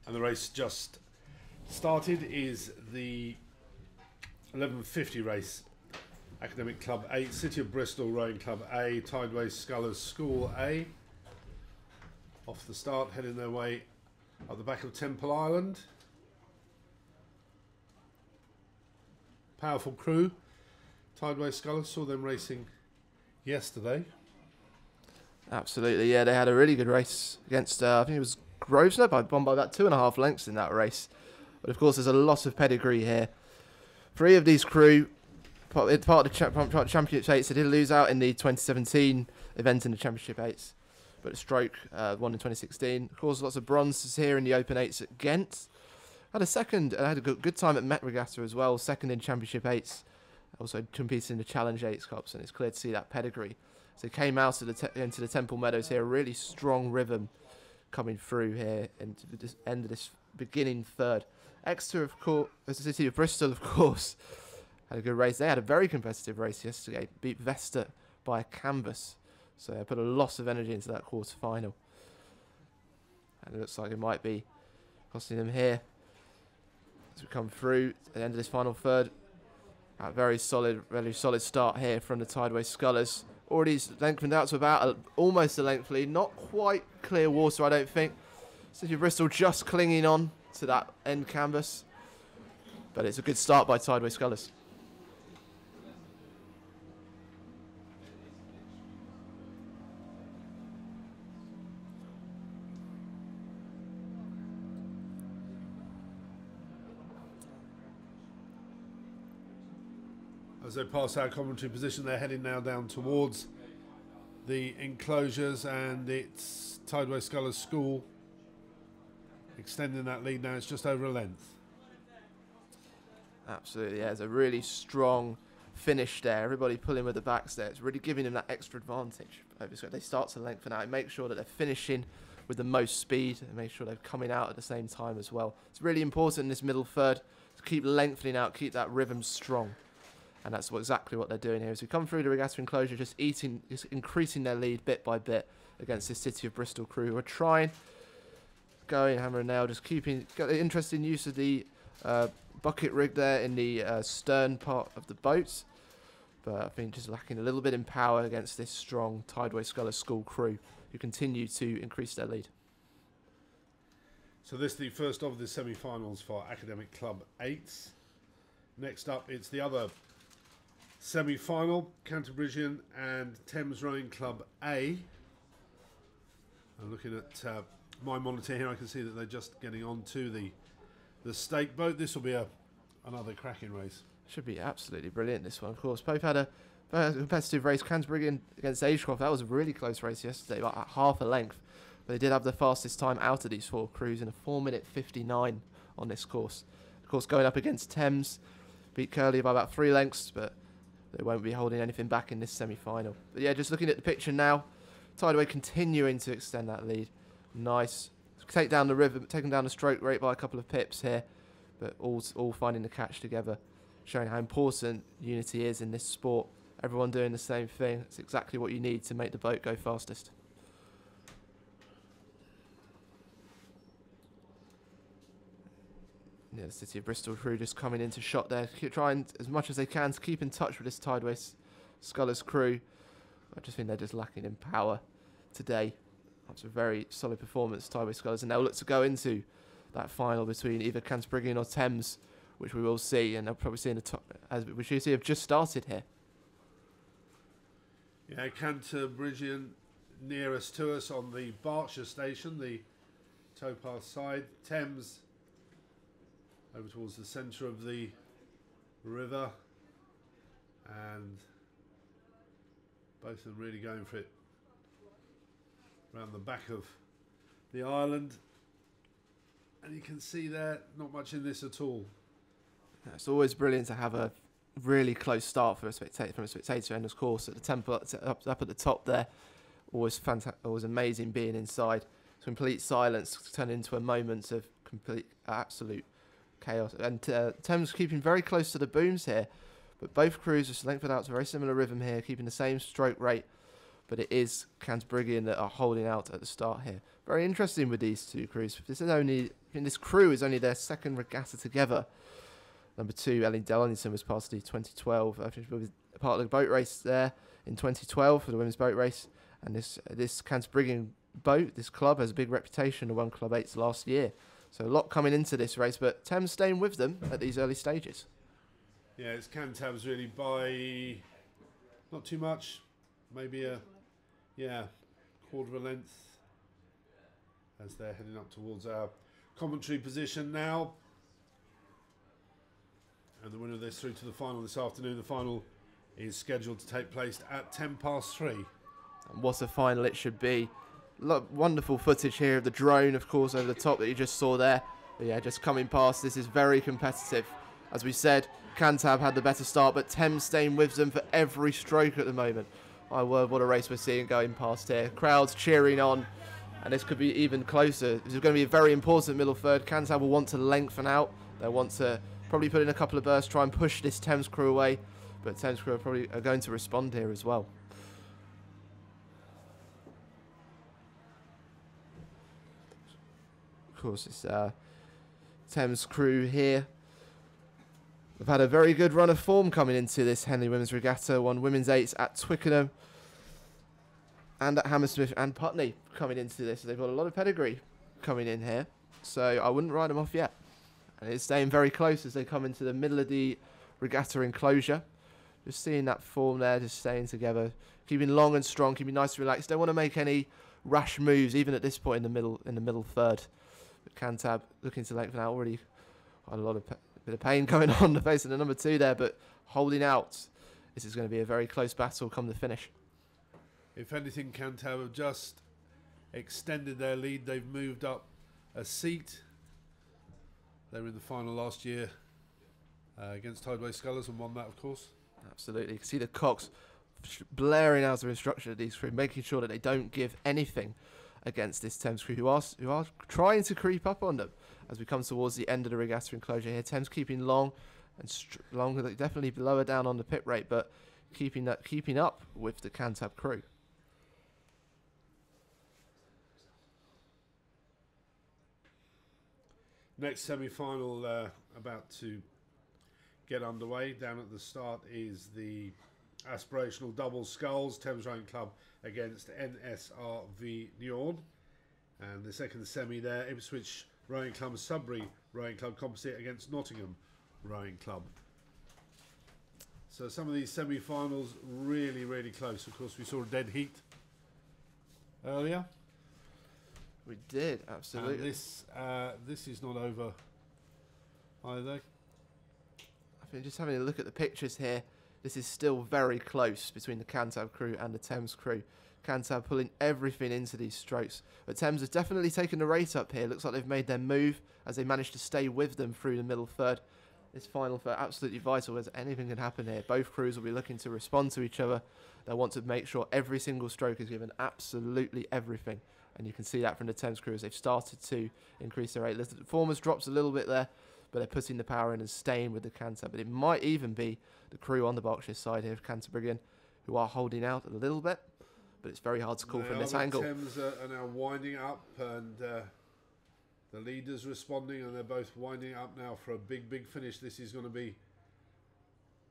And the race just started is the 11:50 race. Academic Club 8, City of Bristol Rowing Club A, Tideway Scullers School A. Off the start, heading their way up the back of Temple Island. Powerful crew. Tideway Scullers, saw them racing yesterday. Absolutely, yeah, they had a really good race against, I think it was Grosvenor, won by about 2.5 lengths in that race. But of course, there's a lot of pedigree here. 3 of these crew, part of the Championship 8s, they did lose out in the 2017 event in the Championship 8s. But Stroke won in 2016. Of course, lots of bronzes here in the Open 8s at Ghent. Had a good time at Met Regatta as well, second in Championship 8s. Also competed in the Challenge 8s Cups, and it's clear to see that pedigree. So they came out of into the Temple Meadows here, a really strong rhythm coming through here into the end of this beginning third. Exeter, of course, the City of Bristol, of course, had a good race. They had a very competitive race yesterday, beat Vesta by a canvas. So they put a lot of energy into that quarter final. And it looks like it might be costing them here as we come through at the end of this final third. A very solid start here from the Tideway Scullers. Already lengthened out to about almost a length lead. Not quite clear water, I don't think. City of Bristol just clinging on to that end canvas. But it's a good start by Tideway Scullers. As they pass our commentary position, they're heading now down towards the enclosures, and it's Tideway Scullers School extending that lead now. It's just over a length. Absolutely, yeah. It's a really strong finish there. Everybody pulling with the backs there. It's really giving them that extra advantage. They start to lengthen out and make sure that they're finishing with the most speed and make sure they're coming out at the same time as well. It's really important in this middle third to keep lengthening out, keep that rhythm strong. And that's exactly what they're doing here. As we come through the regatta enclosure, just increasing their lead bit by bit against this City of Bristol crew who are trying, going hammer and nail, just got the interesting use of the bucket rig there in the stern part of the boat. But I think just lacking a little bit in power against this strong Tideway Scullers School crew who continue to increase their lead. So this is the first of the semi-finals for Academic Club 8s. Next up, it's the other semi-final, Cantabrigian and Thames Rowing Club A. I'm looking at my monitor here. I can see that they're just getting onto the stake boat. This will be another cracking race. Should be absolutely brilliant, this one, of course. Both had a competitive race. Cantabrigian against Agecroft. That was a really close race yesterday, about half a length. But they did have the fastest time out of these 4 crews in a 4:59 on this course. Of course, going up against Thames, beat Curly by about 3 lengths, but they won't be holding anything back in this semi-final. But yeah, just looking at the picture now, Tideway continuing to extend that lead. Nice. Taking down the stroke rate by a couple of pips here, but all finding the catch together, showing how important unity is in this sport. Everyone doing the same thing. It's exactly what you need to make the boat go fastest. Yeah, the City of Bristol crew just coming into shot there, trying as much as they can to keep in touch with this Tideway Scullers crew. I just think they're just lacking in power today. That's a very solid performance, Tideway Scullers, and they'll look to go into that final between either Cantabrigian or Thames, which we will see, and they'll probably see in the top, as we should see, have just started here. Yeah, Cantabrigian nearest to us on the Berkshire station, the towpath side. Thames over towards the centre of the river, and both of them really going for it around the back of the island. And you can see there, not much in this at all. It's always brilliant to have a really close start from a spectator end of course at the temple up at the top there. Always fantastic, always amazing being inside. Complete silence turned into a moment of complete absolute chaos. And Thames keeping very close to the booms here, but both crews just lengthened out to a very similar rhythm here, keeping the same stroke rate. But it is Cantabrigian that are holding out at the start here. Very interesting with these two crews. This is only think this crew is only their second regatta together. Number 2, Ellie Dellington, was part of the 2012. I think she was part of the boat race there in 2012 for the women's boat race. And this Canterbury boat, this club, has a big reputation. They won Club 8s last year. So a lot coming into this race, but Thames staying with them at these early stages. Yeah, it's Cantabs really by not too much, maybe a quarter of a length as they're heading up towards our commentary position now. And the winner of this through to the final this afternoon. The final is scheduled to take place at 3:10. And what a final it should be. Wonderful footage here of the drone, of course, over the top that you just saw there. But yeah, just coming past, this is very competitive. As we said, Cantab had the better start, but Thames staying with them for every stroke at the moment. My word, what a race we're seeing going past here. Crowds cheering on, and this could be even closer. This is going to be a very important middle third. Cantab will want to lengthen out. They'll want to probably put in a couple of bursts, try and push this Thames crew away, but Thames crew are going to respond here as well. Of course, it's Thames crew here. We've had a very good run of form coming into this Henley Women's Regatta. Won Women's 8s at Twickenham and at Hammersmith and Putney coming into this. They've got a lot of pedigree coming in here, so I wouldn't write them off yet. And it's staying very close as they come into the middle of the regatta enclosure. Just seeing that form there, just staying together, keeping long and strong, keeping nice and relaxed. Don't want to make any rash moves, even at this point in the middle third. But Cantab looking to lengthen out, already quite a lot of bit of pain going on the face of the number 2 there, but holding out. This is going to be a very close battle come the finish. If anything, Cantab have just extended their lead. They've moved up a seat. They were in the final last year against Tideway Scullers and won that, of course. Absolutely. You can see the cocks blaring out their instruction to these crew, making sure that they don't give anything against this Thames crew, who are trying to creep up on them as we come towards the end of the regatta enclosure here. Thames keeping long and longer, definitely lower down on the pit rate, but keeping up with the Cantab crew. Next semi-final about to get underway. Down at the start is the aspirational double sculls, Thames Rowing Club against NSRV Njord. And the second semi there, Ipswich Rowing Club, Sudbury Rowing Club composite against Nottingham Rowing Club. So some of these semi-finals really, really close. Of course, we saw a dead heat earlier. We did, absolutely. And this is not over either. I think just having a look at the pictures here, this is still very close between the Cantab crew and the Thames crew. Cantab pulling everything into these strokes. But Thames has definitely taken the rate up here. Looks like they've made their move as they managed to stay with them through the middle third. This final third, absolutely vital, as anything can happen here. Both crews will be looking to respond to each other. They'll want to make sure every single stroke is given absolutely everything. And you can see that from the Thames crew as they've started to increase their rate. The performance drops a little bit there, but they're putting the power in and staying with the Cantab. But it might even be the crew on the Berkshire side here of Canterbury who are holding out a little bit, but it's very hard to call from this angle. Thames are now winding up, and the leaders responding, and they're both winding up now for a big, big finish. This is going to be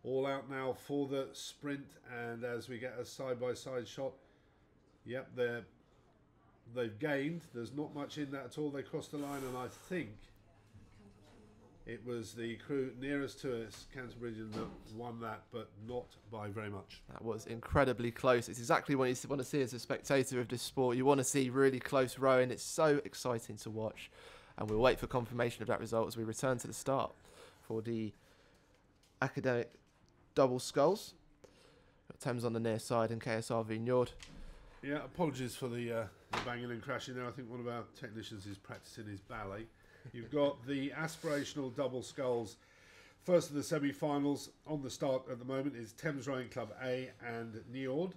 all out now for the sprint, and as we get a side-by-side shot, yep, they've gained. There's not much in that at all. They crossed the line, and I think it was the crew nearest to us, Canterbury, that won that, but not by very much. That was incredibly close. It's exactly what you want to see as a spectator of this sport. You want to see really close rowing. It's so exciting to watch. And we'll wait for confirmation of that result as we return to the start for the academic double sculls. Got Thames on the near side and KSRV Njord. Yeah, apologies for the banging and crashing there. I think one of our technicians is practicing his ballet. You've got the aspirational double sculls. First of the semi-finals on the start at the moment is Thames Rowing Club A and Njord.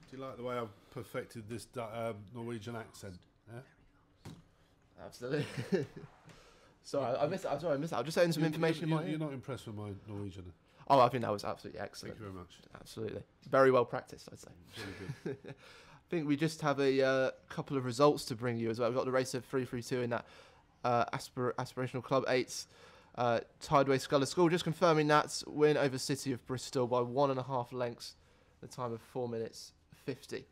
Do you like the way I've perfected this Norwegian accent? Yeah? Absolutely. Sorry, I missed it. I'm just saying some information in my ear. You're not impressed with my Norwegian? Oh, I think that was absolutely excellent. Thank you very much. Absolutely. Very well practiced, I'd say. Really good. think we just have a couple of results to bring you as well. We've got the race of 332 in that Aspirational Club 8's Tideway Sculler School. Just confirming that win over City of Bristol by 1.5 lengths, the time of 4 minutes 50.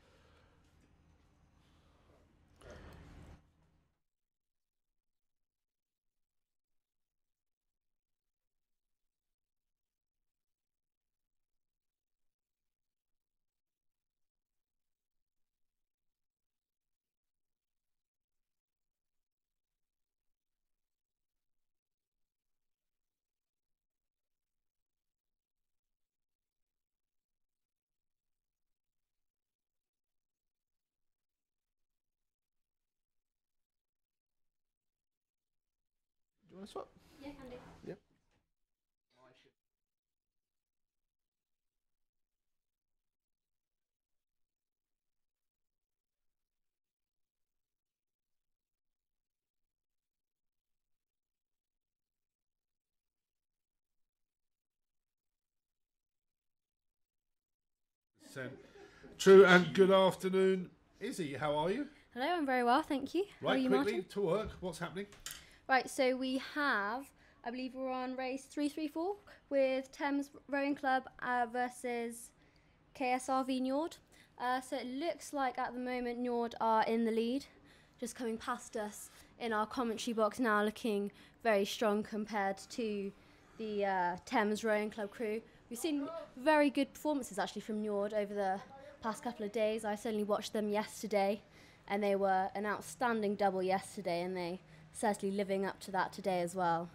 Do you want to swap? Yeah, can do. Yep. True, and good afternoon, Izzy. How are you? Hello, I'm very well, thank you. How are Right, you, quickly Martin? to work. What's happening? Right, so we have, I believe we're on race 334 with Thames Rowing Club versus KSRV Njord. So it looks like at the moment Njord are in the lead, just coming past us in our commentary box now, looking very strong compared to the Thames Rowing Club crew. We've seen very good performances actually from Njord over the past couple of days. I certainly watched them yesterday, and they were an outstanding double yesterday, and they certainly living up to that today as well.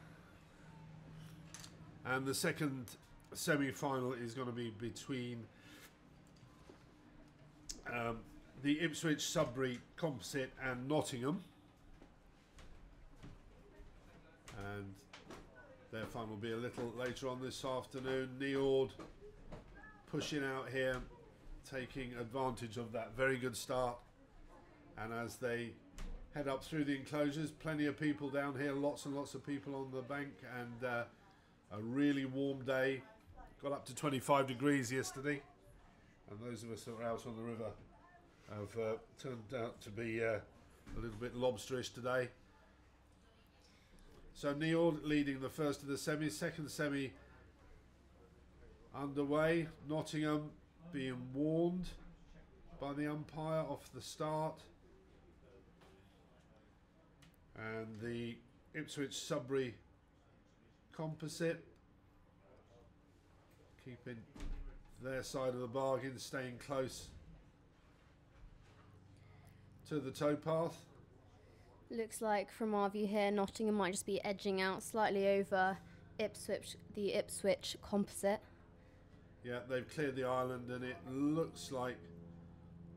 And the second semi-final is going to be between the Ipswich Sudbury Composite and Nottingham. And their final will be a little later on this afternoon. Njord pushing out here, taking advantage of that very good start. And as they head up through the enclosures, plenty of people down here, lots and lots of people on the bank, and a really warm day. Got up to 25 degrees yesterday, and those of us that were out on the river have turned out to be a little bit lobsterish today. So Njord leading the first of the semis, second semi underway. Nottingham being warned by the umpire off the start. And the Ipswich Sudbury Composite keeping their side of the bargain, staying close to the towpath. Looks like from our view here, Nottingham might just be edging out slightly over Ipswich, the Ipswich Composite. Yeah, they've cleared the island, and it looks like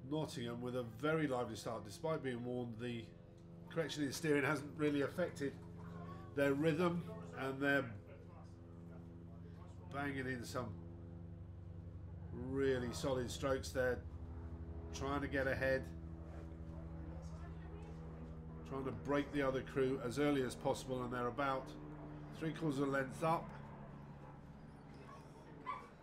Nottingham with a very lively start. Despite being warned, the correction in steering hasn't really affected their rhythm, and they're banging in some really solid strokes there, trying to get ahead, trying to break the other crew as early as possible, and they're about 3/4 of a length up.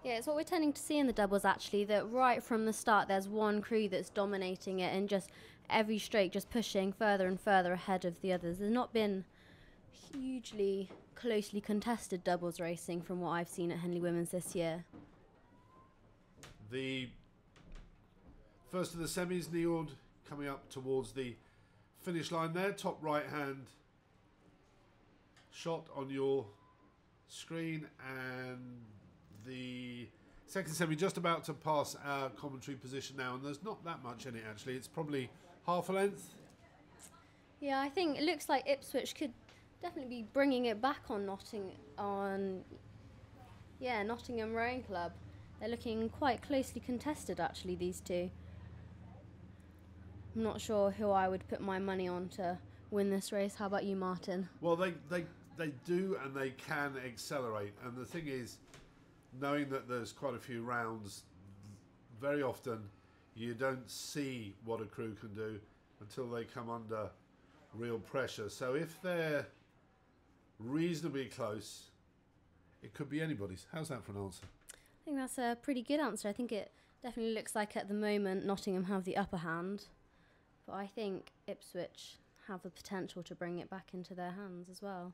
Yeah, it's what we're tending to see in the doubles actually, that right from the start there's one crew that's dominating it, and just every stroke just pushing further and further ahead of the others. There's not been hugely closely contested doubles racing from what I've seen at Henley Women's this year. The first of the semis, Njord coming up towards the finish line there. Top right hand shot on your screen, and the second semi just about to pass our commentary position now, and there's not that much in it actually. It's probably half a length. Yeah, I think it looks like Ipswich could definitely be bringing it back on Nottingham Rowing Club. They're looking quite closely contested actually, these two. I'm not sure who I would put my money on to win this race. How about you, Martin? Well, they do, and they can accelerate, and the thing is, knowing that there's quite a few rounds, very often you don't see what a crew can do until they come under real pressure. So if they're reasonably close, it could be anybody's. How's that for an answer? I think that's a pretty good answer. I think it Definitely looks like at the moment Nottingham have the upper hand, but I think Ipswich have the potential to bring it back into their hands as well.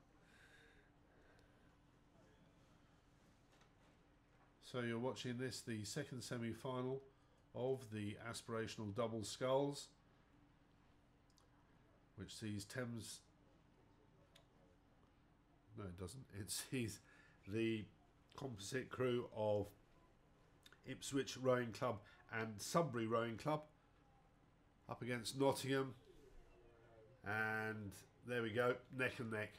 So you're watching this, the second semi-final of the aspirational double sculls, which sees Thames... No, it doesn't. It sees the composite crew of Ipswich Rowing Club and Sudbury Rowing Club up against Nottingham, and there we go, neck and neck.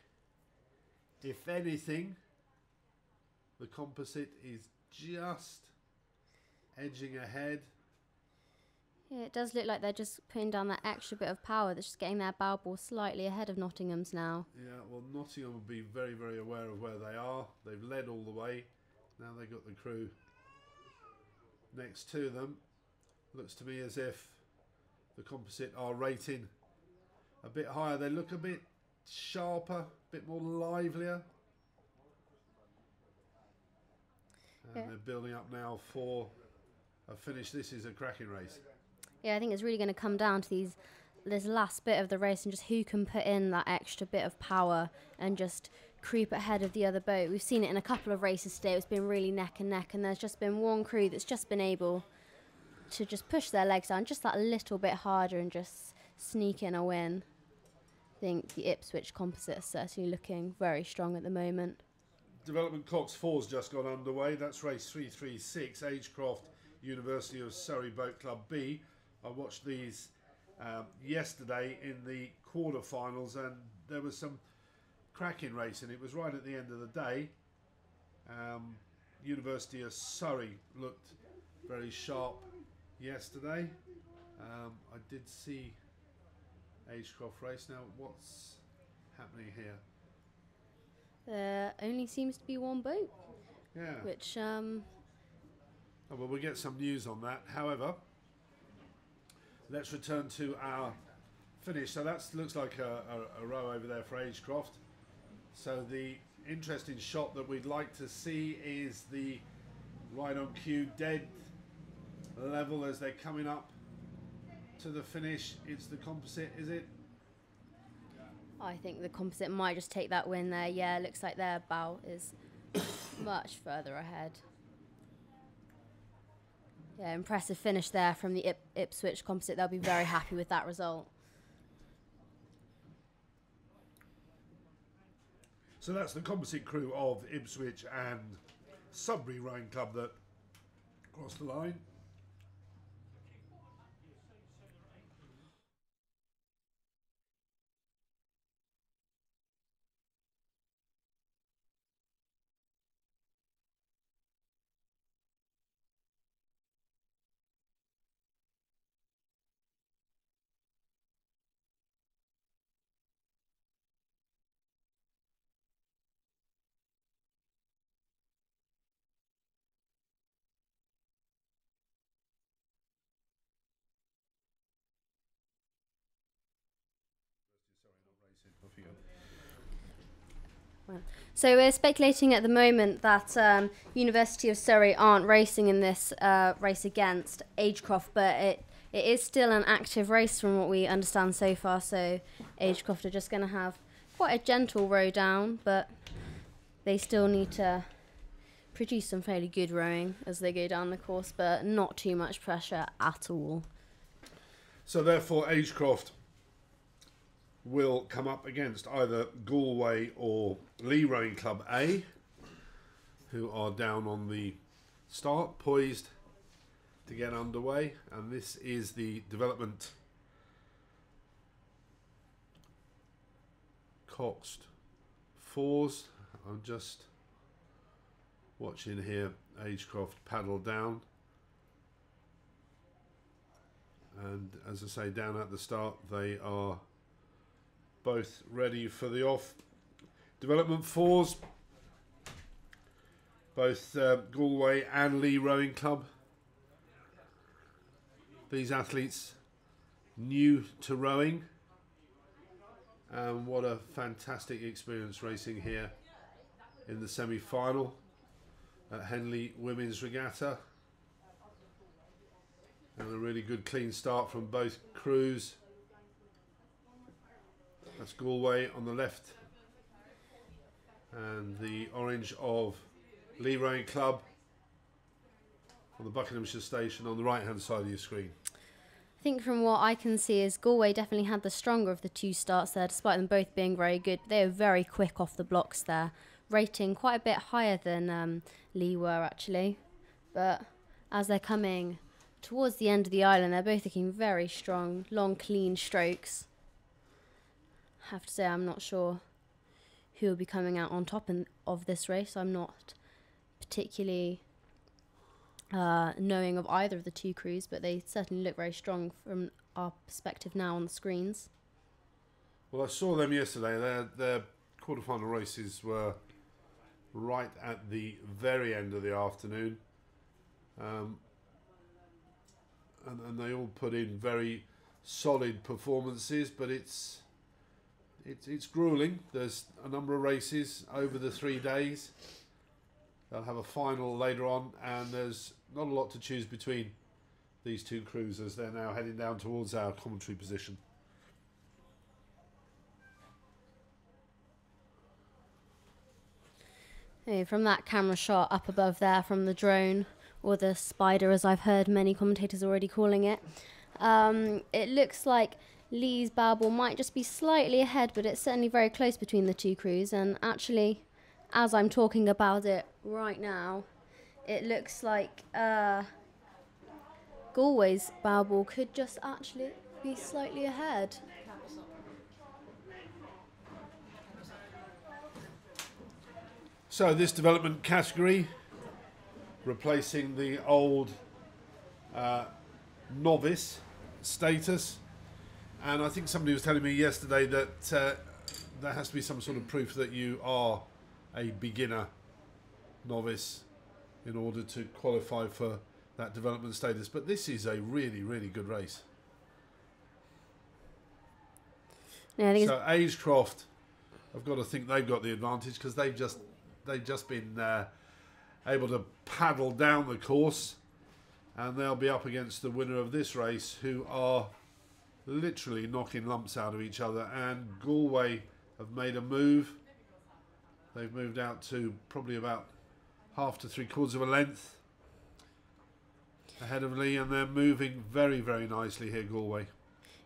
If anything, the composite is just edging ahead. Yeah, it does look like they're just putting down that extra bit of power that's just getting their bow ball slightly ahead of Nottingham's now. Yeah, well, Nottingham will be very, very aware of where they are. They've led all the way. Now they've got the crew next to them. Looks to me as if the composite are rating a bit higher. They look a bit sharper, a bit more livelier. And they're building up now for a finish. This is a cracking race. Yeah, I think it's really going to come down to this last bit of the race and just who can put in that extra bit of power and just creep ahead of the other boat. We've seen it in a couple of races today. It's been really neck and neck, and there's just been one crew that's just been able to just push their legs down just that little bit harder and just sneak in a win. I think the Ipswich composite is certainly looking very strong at the moment. Development Cox 4's just got underway. That's race 336, Agecroft University of Surrey Boat Club B. I watched these yesterday in the quarterfinals, and there was some cracking racing. It was right at the end of the day. University of Surrey looked very sharp yesterday. I did see Agecroft race. Now, what's happening here? There only seems to be one boat. Yeah. Which, Oh, well, we'll get some news on that. However, let's return to our finish. So that looks like a row over there for Agecroft. So the interesting shot that we'd like to see is the right on cue, dead level as they're coming up to the finish. It's the composite, is it? I think the composite might just take that win there. Yeah, looks like their bow is much further ahead. Yeah, impressive finish there from the Ipswich composite. They'll be very happy with that result. So that's the composite crew of Ipswich and Sudbury Rowing Club that crossed the line. So we're speculating at the moment that University of Surrey aren't racing in this race against Agecroft, but it is still an active race from what we understand so far. So Agecroft are just going to have quite a gentle row down, but they still need to produce some fairly good rowing as they go down the course, but not too much pressure at all. So therefore Agecroft will come up against either Galway or Lee Rowing Club A, who are down on the start, poised to get underway. And this is the development Coxed 4s. I'm just watching here Agecroft paddle down. And as I say, down at the start, they are both ready for the off. Development 4s, both Galway and Lee Rowing Club. These athletes new to rowing, and what a fantastic experience racing here in the semi-final at Henley Women's Regatta. And a really good clean start from both crews. That's Galway on the left. And the orange of Lee Rowing Club on the Buckinghamshire station on the right hand side of your screen. I think from what I can see is Galway definitely had the stronger of the two starts there, despite them both being very good. They were very quick off the blocks there, rating quite a bit higher than Lee were actually. But as they're coming towards the end of the island, they're both looking very strong, long, clean strokes. I have to say I'm not sure who will be coming out on top of this race. I'm not particularly knowing of either of the two crews, but they certainly look very strong from our perspective now on the screens. Well, I saw them yesterday. Their quarterfinal races were right at the very end of the afternoon, and they all put in very solid performances. But it's grueling. There's a number of races over the 3 days. They'll have a final later on, and there's not a lot to choose between these two crews as they're now heading down towards our commentary position. Hey, from that camera shot up above there from the drone, or the spider as I've heard many commentators already calling it, it looks like Lee's bow ball might just be slightly ahead, but it's certainly very close between the two crews. And actually, as I'm talking about it right now, it looks like Galway's bow ball could just actually be slightly ahead. So this development category, replacing the old novice status. And I think somebody was telling me yesterday that there has to be some sort of proof that you are a beginner novice in order to qualify for that development status. But this is a really, really good race. Yeah, I think so Agecroft, I've got to think they've got the advantage because they've just been able to paddle down the course, and they'll be up against the winner of this race, who are literally knocking lumps out of each other. And Galway have made a move. They've moved out to probably about half to 3/4 of a length ahead of Lee, and they're moving very, very nicely here, Galway.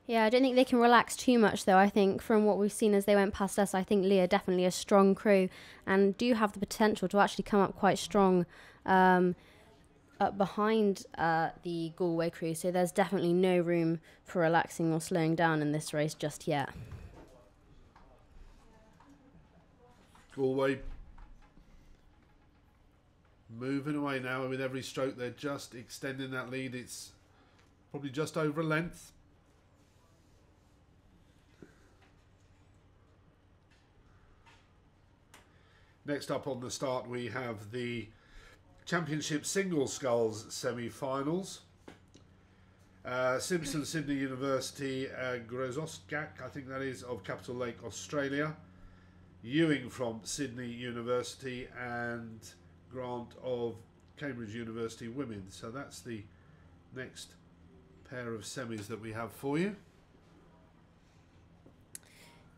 Yeah, I don't think they can relax too much, though. I think from what we've seen as they went past us, I think Lee are definitely a strong crew and do have the potential to actually come up quite strong up behind the Galway crew. So there's definitely no room for relaxing or slowing down in this race just yet. Galway moving away now with every stroke. They're just extending that lead. It's probably just over a length. Next up on the start, we have the Championship Single Sculls semi-finals. Simpson Sydney University, Grozoskak, I think that is, of Capital Lake, Australia. Ewing from Sydney University, and Grant of Cambridge University Women. So that's the next pair of semis that we have for you.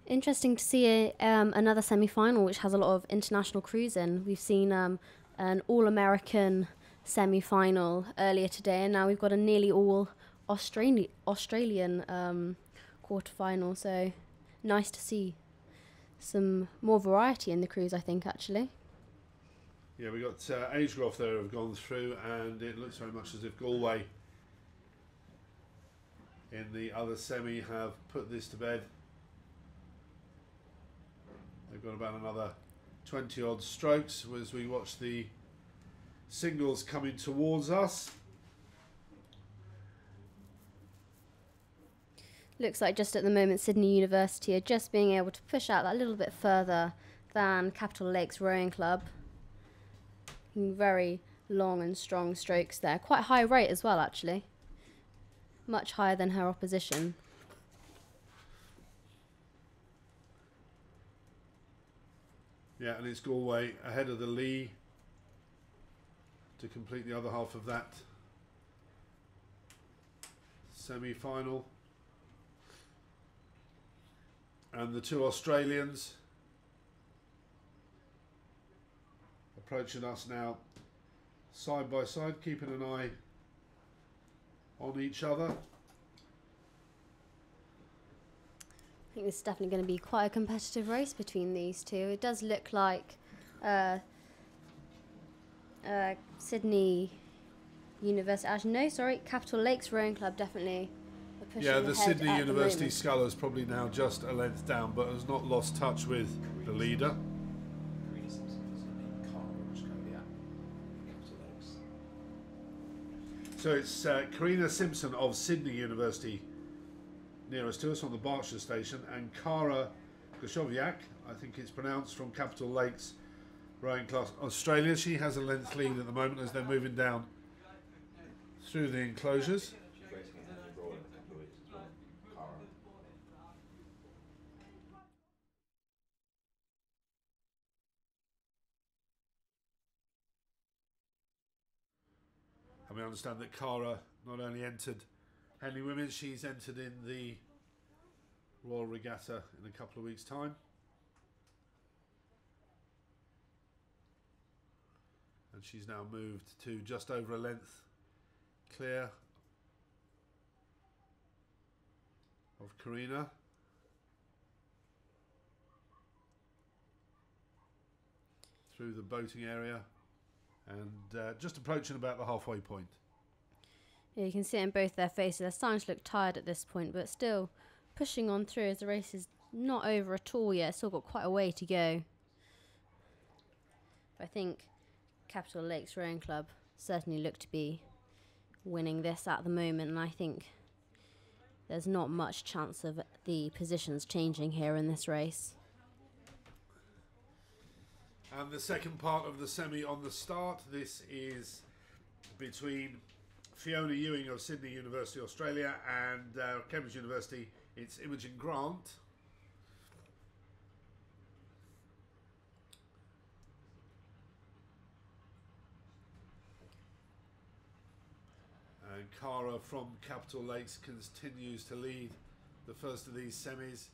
Interesting to see another semi-final which has a lot of international crews in. We've seen an all-American semi-final earlier today, and now we've got a nearly all Australian quarter-final. So nice to see some more variety in the crews, I think, actually. Yeah, we got Agecroft there have gone through, and it looks very much as if Galway in the other semi have put this to bed. They've got about another 20 odd strokes as we watch the singles coming towards us. Looks like just at the moment Sydney University are just being able to push out that little bit further than Capital Lakes Rowing Club. Very long and strong strokes there. Quite high rate as well, actually. Much higher than her opposition. Yeah, and it's Galway ahead of the Lee to complete the other half of that semi-final. And the two Australians approaching us now side by side, keeping an eye on each other. I think this is definitely going to be quite a competitive race between these two. It does look like Sydney University. Actually, no, sorry, Capital Lakes Rowing Club definitely are pushing Yeah, the ahead Sydney at University the sculler is probably now just a length down, but has not lost touch with the leader. So it's Karina Simpson of Sydney University nearest to us on the Berkshire station, and Kara Goshoviak, I think it's pronounced, from Capital Lakes Rowing Class Australia. She has a length lead at the moment as they're moving down through the enclosures. And we understand that Kara not only entered Henley Women's, she's entered in the Royal Regatta in a couple of weeks' time. And she's now moved to just over a length clear of Karina. Through the boating area and just approaching about the halfway point. Yeah, you can see it in both their faces. They're starting to look tired at this point, but still pushing on through as the race is not over at all yet. It's still got quite a way to go. But I think Capital Lakes Rowing Club certainly look to be winning this at the moment, and I think there's not much chance of the positions changing here in this race. And the second part of the semi on the start. This is between Fiona Ewing of Sydney University, Australia, and Cambridge University. It's Imogen Grant. And Cara from Capital Lakes continues to lead the first of these semis,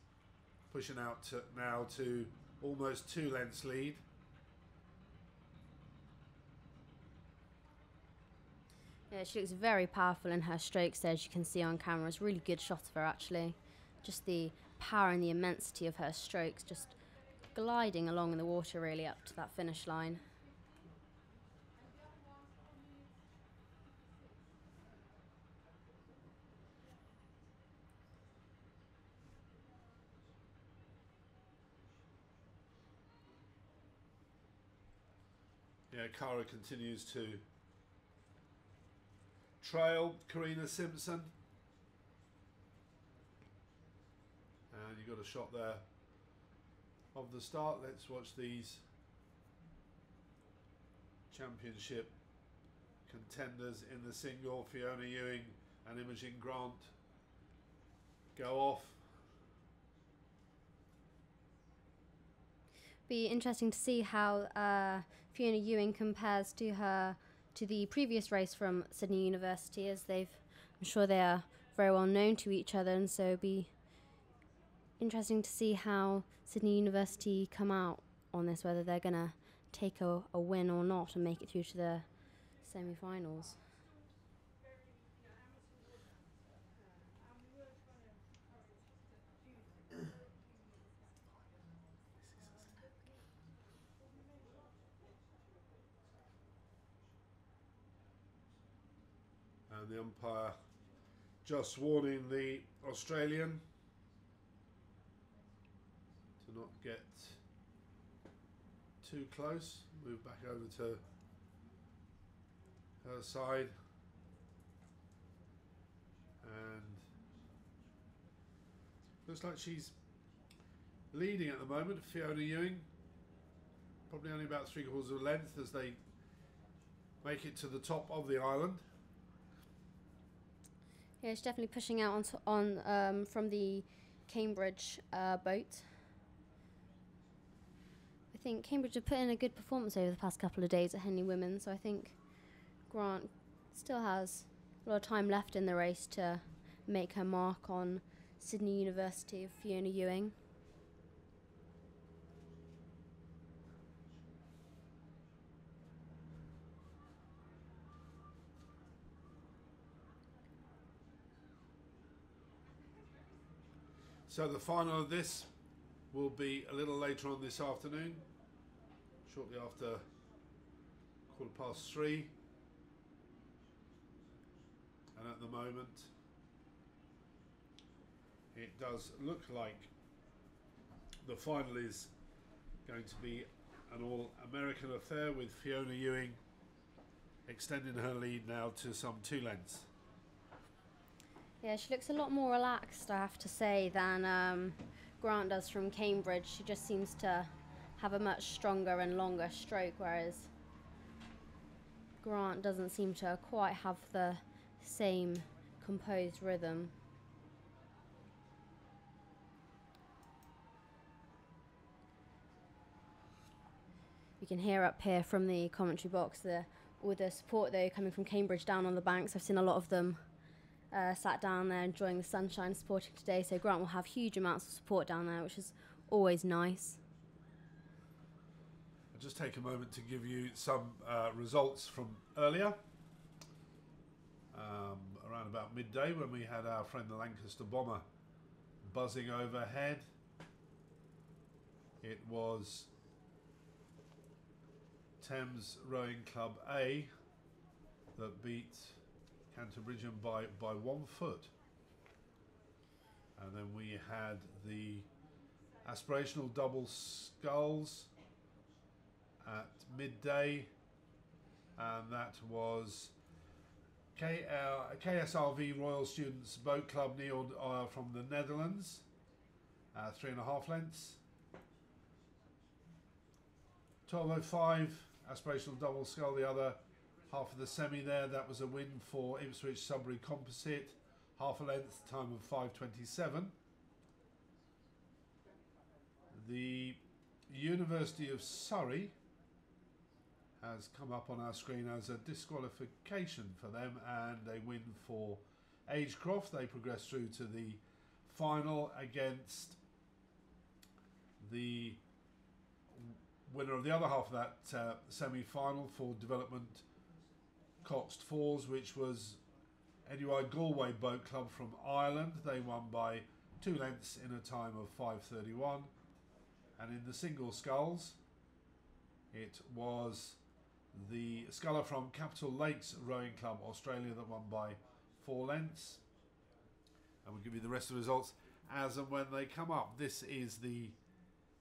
pushing out now to almost 2 lengths lead. Yeah, she looks very powerful in her strokes there, as you can see on camera. It's a really good shot of her, actually. Just the power and the immensity of her strokes, just gliding along in the water, really, up to that finish line. Yeah, Cara continues to trail Karina Simpson. And you got a shot there of the start. Let's watch these championship contenders in the single, Fiona Ewing and Imogen Grant, go off. Be interesting to see how Fiona Ewing compares to the previous race from Sydney University, as I'm sure they are very well known to each other, and so it'd be interesting to see how Sydney University come out on this, whether they're going to take a win or not and make it through to the semi-finals. And the umpire just warning the Australian to not get too close. Move back over to her side. And looks like she's leading at the moment, Fiona Ewing. Probably only about 3/4 of a length as they make it to the top of the island. Yeah, she's definitely pushing out on from the Cambridge boat. I think Cambridge have put in a good performance over the past couple of days at Henley Women, so I think Grant still has a lot of time left in the race to make her mark on Sydney University of Fiona Ewing. So the final of this will be a little later on this afternoon, shortly after 3:15. And at the moment, it does look like the final is going to be an all-American affair, with Fiona Ewing extending her lead now to some 2 lengths. Yeah, she looks a lot more relaxed, I have to say, than Grant does from Cambridge. She just seems to have a much stronger and longer stroke, whereas Grant doesn't seem to quite have the same composed rhythm. You can hear up here from the commentary box all the support though coming from Cambridge down on the banks. I've seen a lot of them sat down there enjoying the sunshine, supporting today, so Grant will have huge amounts of support down there, which is always nice. I'll just take a moment to give you some results from earlier, around about midday, when we had our friend the Lancaster Bomber buzzing overhead. It was Thames Rowing Club A that beat Canterbury by 1 foot. And then we had the aspirational double sculls at midday, and that was KSRV Royal Students Boat Club Nield from the Netherlands, 3.5 lengths. 12:05 aspirational double scull, the other half of the semi there. That was a win for Ipswich Sudbury Composite, half a length, time of 5:27. The University of Surrey has come up on our screen as a disqualification for them, and a win for Agecroft. They progress through to the final against the winner of the other half of that semi-final for Development Coxed Fours, which was NUI Galway Boat Club from Ireland. They won by 2 lengths in a time of 5:31. And in the single sculls, it was the sculler from Capital Lakes Rowing Club Australia that won by 4 lengths. And we'll give you the rest of the results as and when they come up. This is the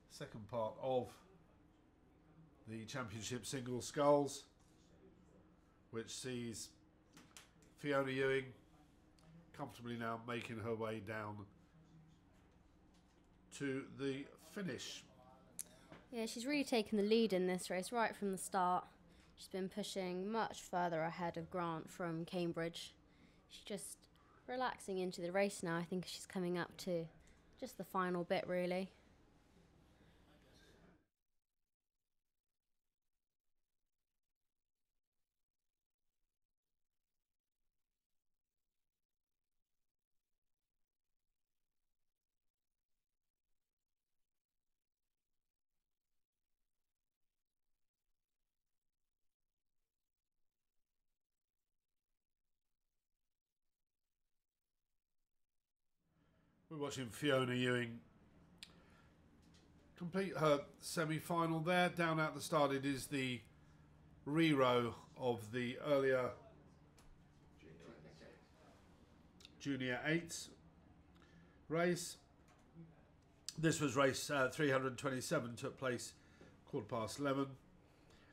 second part of the Championship single sculls, which sees Fiona Ewing comfortably now making her way down to the finish. Yeah, she's really taken the lead in this race right from the start. She's been pushing much further ahead of Grant from Cambridge. She's just relaxing into the race now. I think she's coming up to just the final bit, really. We're watching Fiona Ewing complete her semi-final there. Down at the start, it is the re-row of the earlier Junior 8s race. This was race 327, took place 11:15,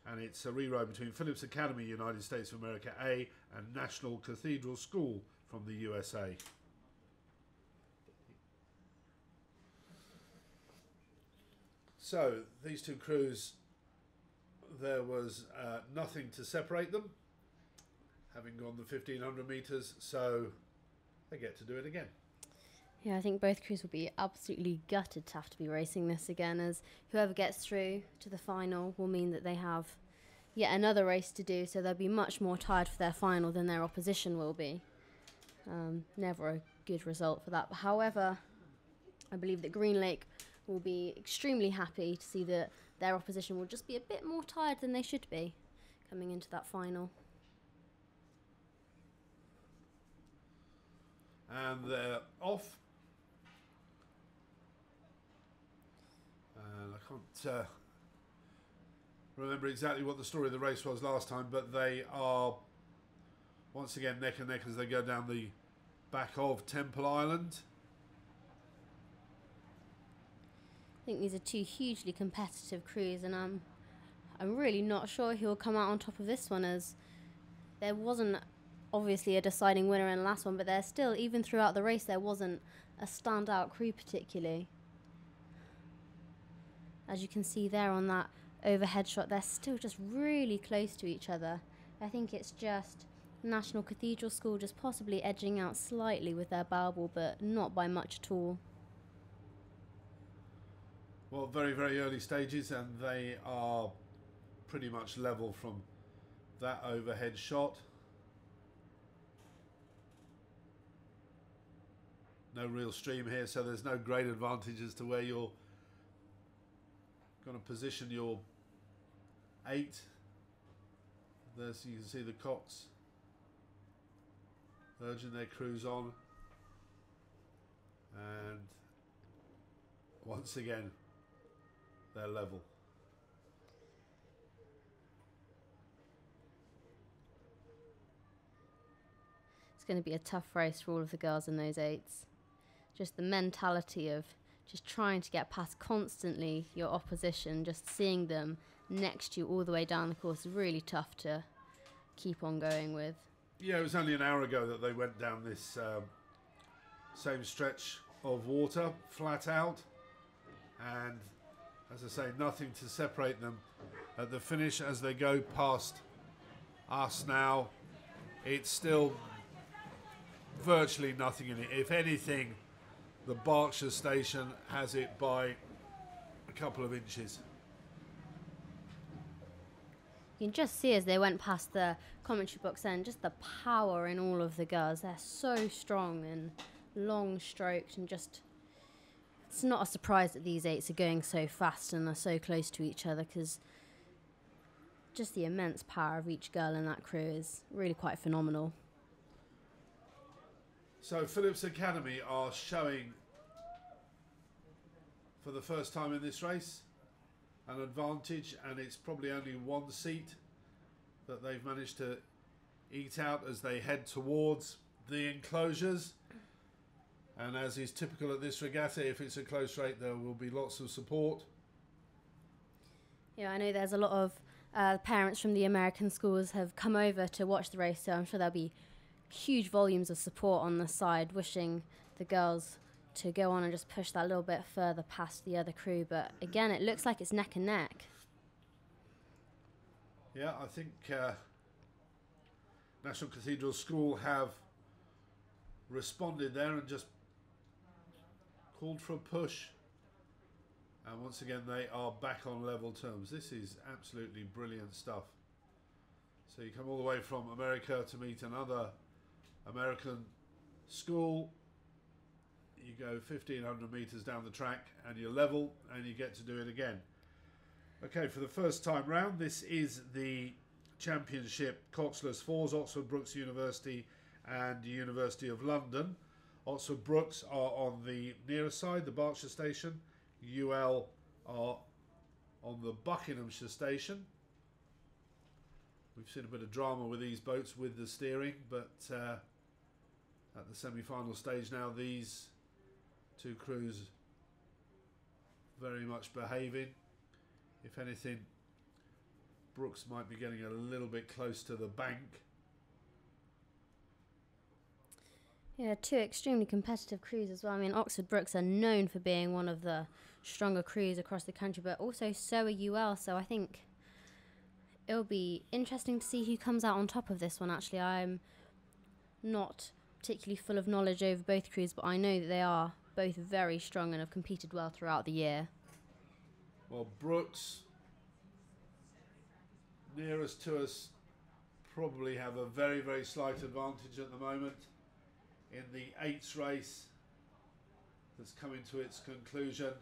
and it's a re-row between Phillips Academy, United States of America A, and National Cathedral School from the USA. So these two crews, there was nothing to separate them, having gone the 1500 metres, so they get to do it again. Yeah, I think both crews will be absolutely gutted to have to be racing this again, as whoever gets through to the final will mean that they have yet another race to do, so they'll be much more tired for their final than their opposition will be. Never a good result for that. However, I believe that Green Lake will be extremely happy to see that their opposition will just be a bit more tired than they should be coming into that final. And they're off. And I can't remember exactly what the story of the race was last time, but they are once again neck and neck as they go down the back of Temple Island. I think these are two hugely competitive crews, and I'm really not sure who will come out on top of this one, as there wasn't obviously a deciding winner in the last one, but there's still, even throughout the race, there wasn't a standout crew particularly. As you can see there on that overhead shot, they're still just really close to each other. I think it's just National Cathedral School just possibly edging out slightly with their bow ball, but not by much at all. Well, very, very early stages, and they are pretty much level from that overhead shot. No real stream here, so there's no great advantage as to where you're going to position your 8. There's, you can see the cocks urging their crews on, and once again they're level. It's going to be a tough race for all of the girls in those 8s. Just the mentality of just trying to get past constantly your opposition, just seeing them next to you all the way down the course is really tough to keep on going with. Yeah, it was only an hour ago that they went down this same stretch of water, flat out, and as I say, nothing to separate them at the finish. As they go past us now, it's still virtually nothing in it. If anything, the Berkshire station has it by a couple of inches. You can just see as they went past the commentary box then, just the power in all of the girls. They're so strong and long stroked, and just, it's not a surprise that these 8s are going so fast and are so close to each other, because just the immense power of each girl in that crew is really quite phenomenal. So Phillips Academy are showing, for the first time in this race, an advantage, and it's probably only 1 seat that they've managed to eke out as they head towards the enclosures. And as is typical at this regatta, if it's a close race, there will be lots of support. Yeah, I know there's a lot of parents from the American schools have come over to watch the race, so I'm sure there'll be huge volumes of support on the side, wishing the girls to go on and just push that little bit further past the other crew. But again, it looks like it's neck and neck. Yeah, I think National Cathedral School have responded there and just called for a push. And once again, they are back on level terms. This is absolutely brilliant stuff. So you come all the way from America to meet another American school. You go 1,500 meters down the track and you're level, and you get to do it again. Okay, for the first time round, this is the championship Coxless Fours, Oxford Brookes University and the University of London. Oxford Brookes are on the nearer side, the Berkshire station. UL are on the Buckinghamshire station. We've seen a bit of drama with these boats with the steering, but at the semi-final stage now, these two crews very much behaving. If anything, Brookes might be getting a little bit close to the bank. Yeah, 2 extremely competitive crews as well. I mean, Oxford Brookes are known for being one of the stronger crews across the country, but also so are UL, so I think it'll be interesting to see who comes out on top of this one. Actually, I'm not particularly full of knowledge over both crews, but I know that they are both very strong and have competed well throughout the year. Well, Brookes, nearest to us, probably have a very, very slight advantage at the moment. in the 8th race that's coming to its conclusion.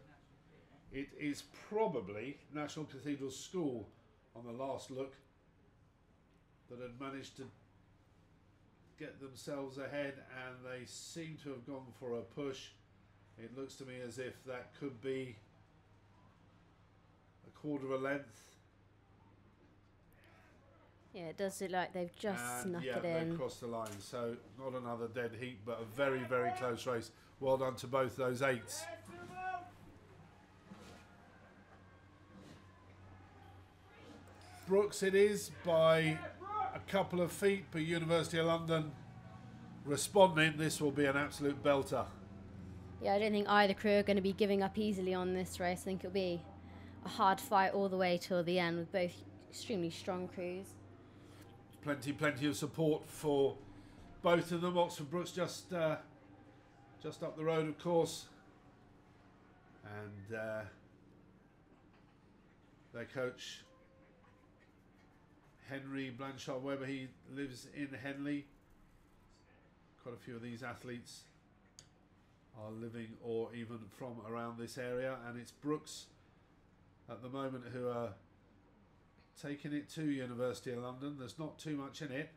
It is probably National Cathedral School on the last look that had managed to get themselves ahead, and they seem to have gone for a push. It looks to me as if that could be a quarter of a length. Yeah, it does look like they've just snuck it Yeah, in. they've crossed the line. So not another dead heat, but a very, very close race. Well done to both those 8s. Brooks it is by a couple of feet, but University of London responding. This will be an absolute belter. Yeah, I don't think either crew are going to be giving up easily on this race. I think it'll be a hard fight all the way till the end with both extremely strong crews. Plenty of support for both of them. Oxford Brooks just up the road, of course, and their coach Henry Blanchard Webber, he lives in Henley. Quite a few of these athletes are living or even from around this area, and it's Brooks at the moment who are taking it to University of London. There's not too much in it.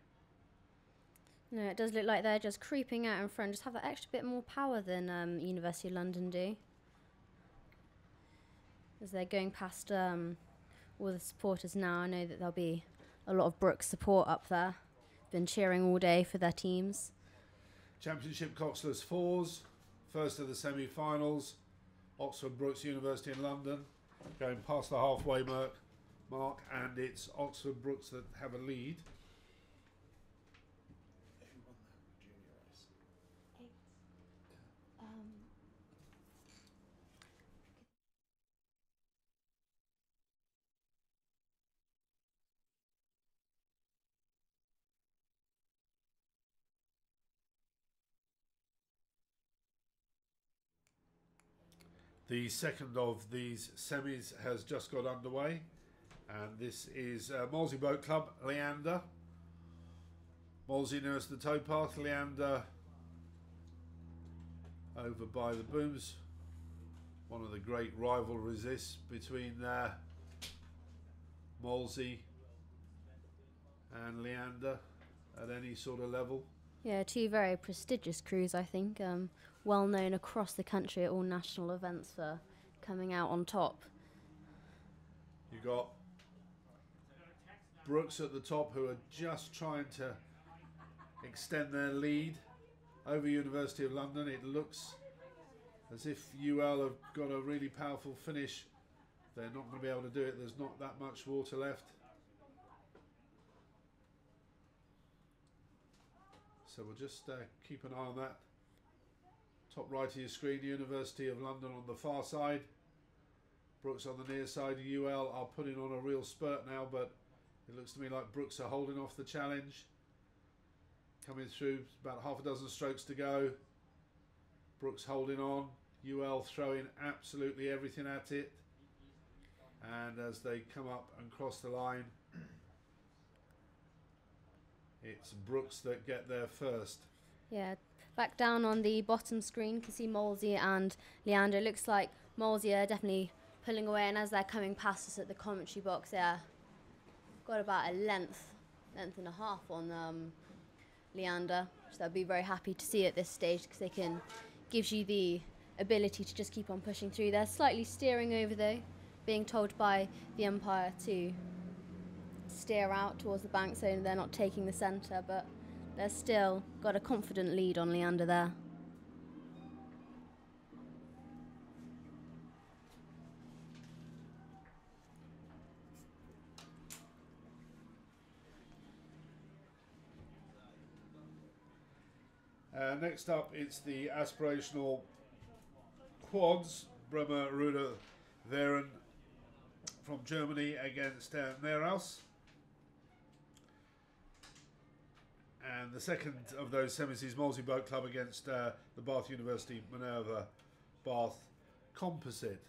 No, it does look like they're just creeping out in front, just have that extra bit more power than University of London do. As they're going past all the supporters now, I know that there'll be a lot of Brooks support up there. Been cheering all day for their teams. Championship Coxless 4s, first of the semi-finals. Oxford Brooks, University of London, going past the halfway mark, and it's Oxford Brooks that have a lead. Who won that junior race? The second of these semis has just got underway, and this is Molesey Boat Club, Leander. Molesey nearest the towpath, Leander over by the booms. One of the great rivalries this between Molesey and Leander at any sort of level. Yeah, two very prestigious crews, I think. Well known across the country at all national events for coming out on top. You got Brooks at the top, who are just trying to extend their lead over University of London. It looks as if UL have got a really powerful finish. They're not going to be able to do it. There's not that much water left. So we'll just keep an eye on that. Top right of your screen, University of London on the far side. Brooks on the near side. UL are putting on a real spurt now, but it looks to me like Brooks are holding off the challenge. Coming through, about half a dozen strokes to go. Brooks holding on. UL throwing absolutely everything at it. And as they come up and cross the line, it's Brooks that get there first. Yeah, back down on the bottom screen, you can see Molesey and Leander. Looks like Molesey are definitely pulling away, and as they're coming past us at the commentary box there, got about a length and a half on Leander. So they'll be very happy to see at this stage, because they can gives you the ability to just keep on pushing through. They're slightly steering over though, being told by the umpire to steer out towards the bank so they're not taking the centre, but they've still got a confident lead on Leander there. Next up, it's the aspirational quads. Bremer Ruder Veren from Germany against Neeraus. And the second of those semis is Molesey Boat Club against the Bath University Minerva Bath Composite.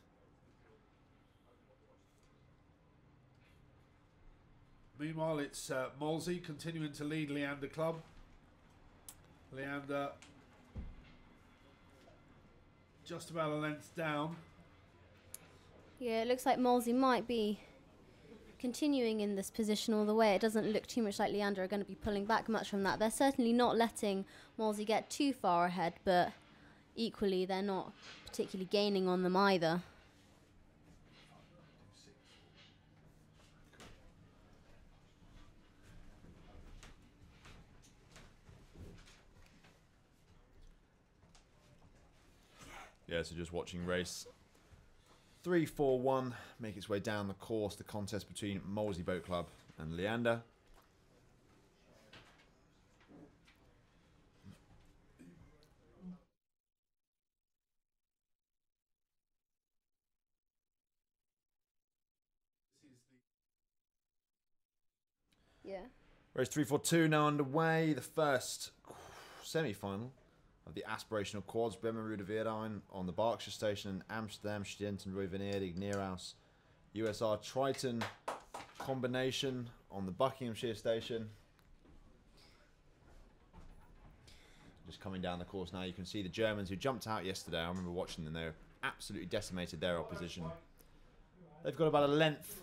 Meanwhile, it's Molesey continuing to lead Leander Club. Leander just about a length down. Yeah, it looks like Molesey might be continuing in this position all the way. It doesn't look too much like Leander are going to be pulling back much from that. They're certainly not letting Molesey get too far ahead, but equally they're not particularly gaining on them either. Yeah, so just watching race 3-4-1 make its way down the course, the contest between Molesey Boat Club and Leander. Yeah. Race 3-4-2 now underway, the first semi-final of the aspirational quads, Bremen Rue de Verdun on the Berkshire Station, and Amsterdam Studenten Venedig Neerhaus USR Triton combination on the Buckinghamshire Station. Just coming down the course now, you can see the Germans who jumped out yesterday. I remember watching them, they absolutely decimated their opposition. They've got about a length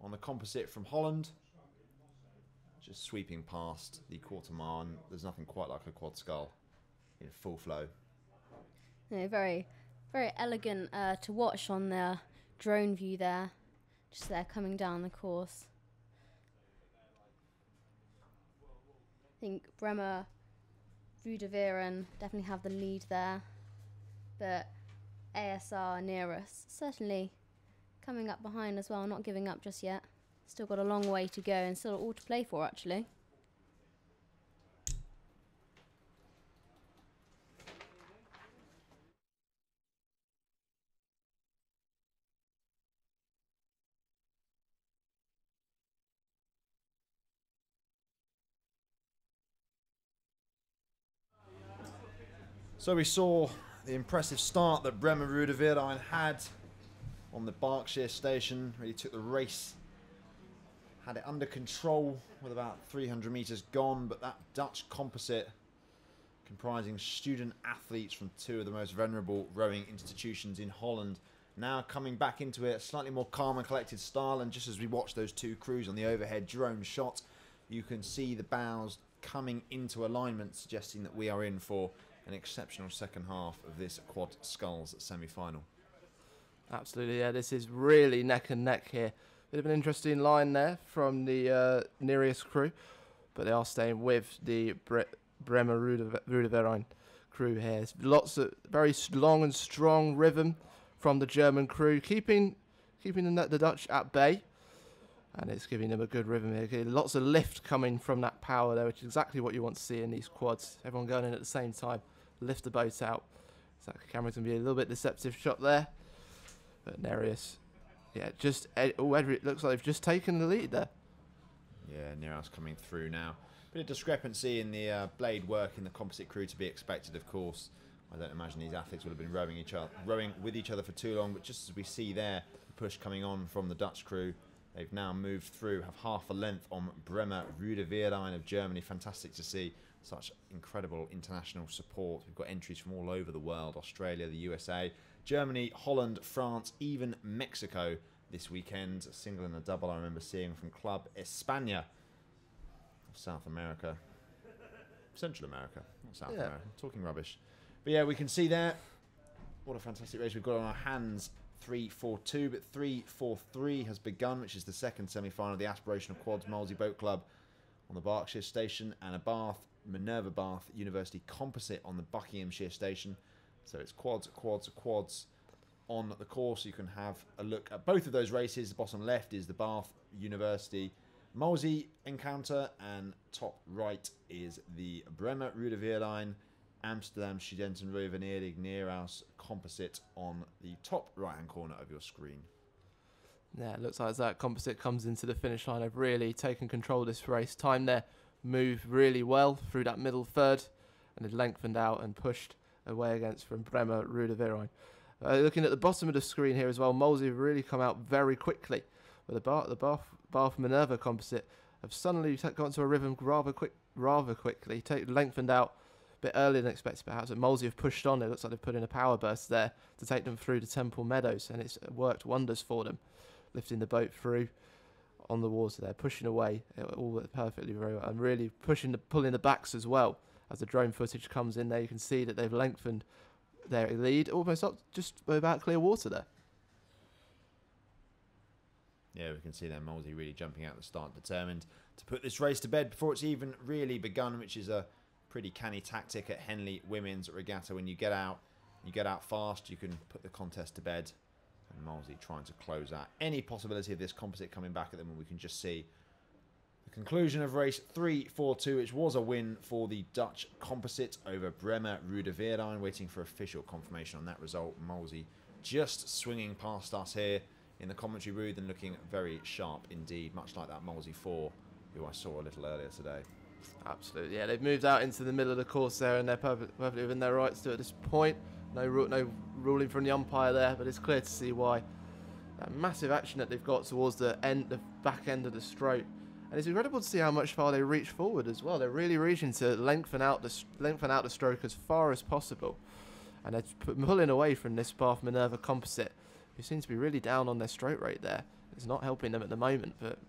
on the composite from Holland. Just sweeping past the Quarterman. There's nothing quite like a quad scull in full flow. No, very, very elegant to watch on the drone view there. Just there coming down the course. I think Bremer, Rue de Viren definitely have the lead there. But ASR near us, certainly coming up behind as well, not giving up just yet. Still got a long way to go and still all to play for, actually. So we saw the impressive start that Bremen Rue de Verdun had on the Berkshire Station. Really took the race, had it under control with about 300 metres gone, but that Dutch composite, comprising student athletes from two of the most venerable rowing institutions in Holland, now coming back into it, a slightly more calm and collected style. And just as we watch those two crews on the overhead drone shot, you can see the bows coming into alignment, suggesting that we are in for an exceptional second half of this quad sculls semi-final. Absolutely, yeah. This is really neck and neck here. Bit of an interesting line there from the Nereus crew, but they are staying with the Bremer Rue de Verdun crew here. It's lots of very long and strong rhythm from the German crew, keeping the Dutch at bay, and it's giving them a good rhythm here. Lots of lift coming from that power there, which is exactly what you want to see in these quads. Everyone going in at the same time, lift the boat out. So that camera's going to be a little bit deceptive shot there, but Nereus, yeah, it looks like they've just taken the lead there. Yeah, Neerhaus coming through now. Bit of discrepancy in the blade work in the composite crew to be expected, of course. I don't imagine these athletes would have been rowing with each other for too long, but just as we see there, the push coming on from the Dutch crew, they've now moved through, have half a length on Bremer Rue de Verdun of Germany. Fantastic to see such incredible international support. We've got entries from all over the world: Australia, the USA, Germany, Holland, France, even Mexico this weekend. A single and a double I remember seeing from Club España of South America. Central America, not South America. I'm talking rubbish. But yeah, we can see there what a fantastic race we've got on our hands. 3-4-2, but 3-4-3 has begun, which is the second semi-final of the aspirational quads Molesey Boat Club on the Berkshire Station, and a Minerva Bath University composite on the Buckinghamshire Station. So it's quads on the course. You can have a look at both of those races. The bottom left is the Bath University Molesey encounter, and top right is the Bremer Rue de Verdun Amsterdam Studenten Venedig Neerhaus composite on the top right hand corner of your screen. Yeah, it looks like as that composite comes into the finish line, they've really taken control of this race. Time their move really well through that middle third, and they've lengthened out and pushed away against from Bremer Rue de Verdun. Looking at the bottom of the screen here as well, Molesey have really come out very quickly. But the Bath Minerva composite have suddenly got into a rhythm rather quickly, lengthened out bit earlier than expected perhaps, but Molesey have pushed on. It looks like they've put in a power burst there to take them through to Temple Meadows, and it's worked wonders for them, lifting the boat through on the water there, pushing away, all worked perfectly very well, and really pulling the backs as well. As the drone footage comes in there, you can see that they've lengthened their lead almost up just about clear water there. Yeah, we can see there Molesey really jumping out at the start, determined to put this race to bed before it's even really begun, which is a pretty canny tactic at Henley Women's Regatta. When you get out fast, you can put the contest to bed. And Molesey trying to close out any possibility of this composite coming back at them, and we can just see the conclusion of race 3-4-2, which was a win for the Dutch composite over Bremer Rode Veerijn. Waiting for official confirmation on that result. Molesey just swinging past us here in the commentary booth and looking very sharp indeed, much like that Molesey 4 who I saw a little earlier today. Absolutely, yeah. They've moved out into the middle of the course there, and they're perfectly within their rights to at this point. No ruling from the umpire there, but it's clear to see why. That massive action that they've got towards the back end of the stroke, and it's incredible to see how much far they reach forward as well. They're really reaching to lengthen out the stroke as far as possible, and they're pulling away from this Bath Minerva composite, who seem to be really down on their stroke rate there. It's not helping them at the moment, but